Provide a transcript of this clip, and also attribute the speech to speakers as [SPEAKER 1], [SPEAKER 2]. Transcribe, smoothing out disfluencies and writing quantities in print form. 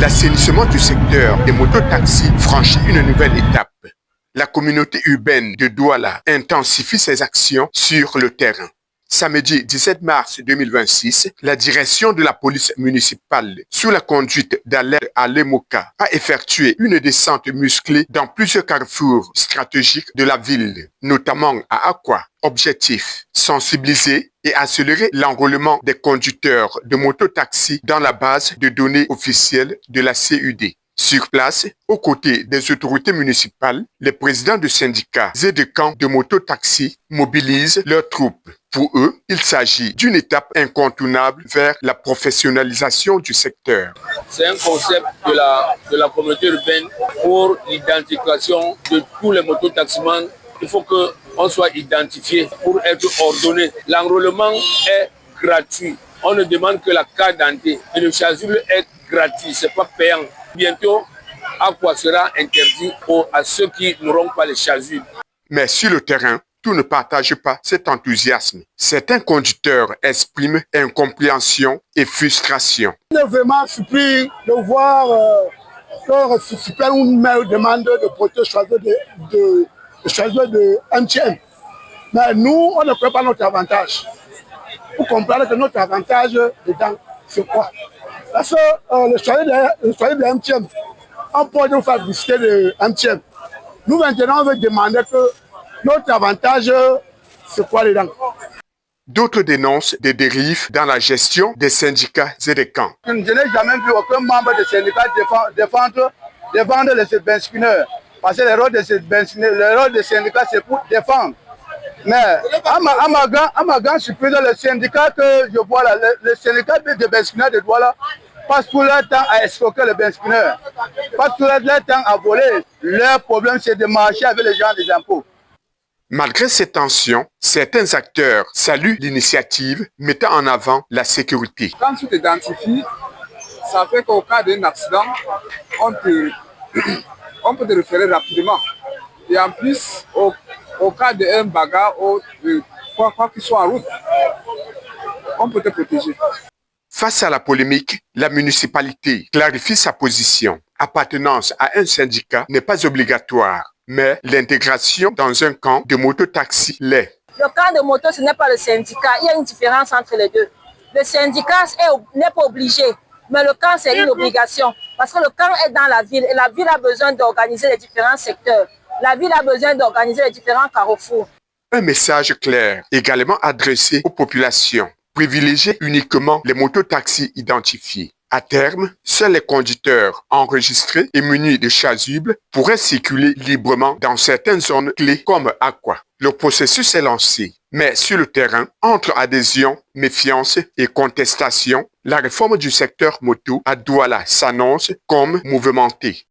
[SPEAKER 1] L'assainissement du secteur des mototaxis franchit une nouvelle étape. La communauté urbaine de Douala intensifie ses actions sur le terrain. Samedi 17 mars 2026, la direction de la police municipale, sous la conduite d'Alain Alemoka, a effectué une descente musclée dans plusieurs carrefours stratégiques de la ville, notamment à Akwa. Objectif, sensibiliser et accélérer l'enrôlement des conducteurs de mototaxis dans la base de données officielle de la CUD. Sur place, aux côtés des autorités municipales, les présidents de syndicats et de camps de mototaxis mobilisent leurs troupes. Pour eux, il s'agit d'une étape incontournable vers la professionnalisation du secteur.
[SPEAKER 2] C'est un concept de la communauté urbaine pour l'identification de tous les mototaximans. Il faut qu'on soit identifié pour être ordonné. L'enrôlement est gratuit. On ne demande que la carte d'identité. Et le chasuble est gratuit, ce n'est pas payant. Bientôt, Aqua sera interdit à ceux qui n'auront pas les chasubles.
[SPEAKER 1] Mais sur le terrain, tout ne partage pas cet enthousiasme. Certains conducteurs expriment incompréhension et frustration.
[SPEAKER 3] On est vraiment surpris de voir leur super me demande de porter le chasuble de MTM. Mais nous, on ne prend pas notre avantage. Pour comprendre que notre avantage dedans, c'est quoi? Parce que le chasuble de MTM, on peut nous faire visiter le MTM. Nous, maintenant, on veut demander que notre avantage, c'est quoi dedans?
[SPEAKER 1] D'autres dénoncent des dérives dans la gestion des syndicats et des camps.
[SPEAKER 3] Je n'ai jamais vu aucun membre des syndicats défendre les benspinneurs. Parce que le rôle des syndicats, c'est pour défendre. Mais à ma grande surprise, le syndicat que je vois là, le syndicat des benspinneurs de Douala, passe tout leur temps à escroquer les benspinneurs, passe tout leur temps à voler. Leur problème, c'est de marcher avec les gens des impôts.
[SPEAKER 1] Malgré ces tensions, certains acteurs saluent l'initiative mettant en avant la sécurité.
[SPEAKER 4] Quand tu t'identifies, ça fait qu'au cas d'un accident, on peut te référer rapidement. Et en plus, au cas d'un bagarre, quoi qu'il soit en route, on peut te protéger.
[SPEAKER 1] Face à la polémique, la municipalité clarifie sa position. Appartenance à un syndicat n'est pas obligatoire, mais l'intégration dans un camp de mototaxi l'est.
[SPEAKER 5] Le camp de moto, ce n'est pas le syndicat. Il y a une différence entre les deux. Le syndicat n'est pas obligé, mais le camp, c'est une obligation. Parce que le camp est dans la ville et la ville a besoin d'organiser les différents secteurs. La ville a besoin d'organiser les différents carrefours.
[SPEAKER 1] Un message clair, également adressé aux populations. Privilégier uniquement les mototaxis identifiés. À terme, seuls les conducteurs enregistrés et munis de chasubles pourraient circuler librement dans certaines zones clés comme Akwa. Le processus est lancé, mais sur le terrain, entre adhésion, méfiance et contestation, la réforme du secteur moto à Douala s'annonce comme mouvementée.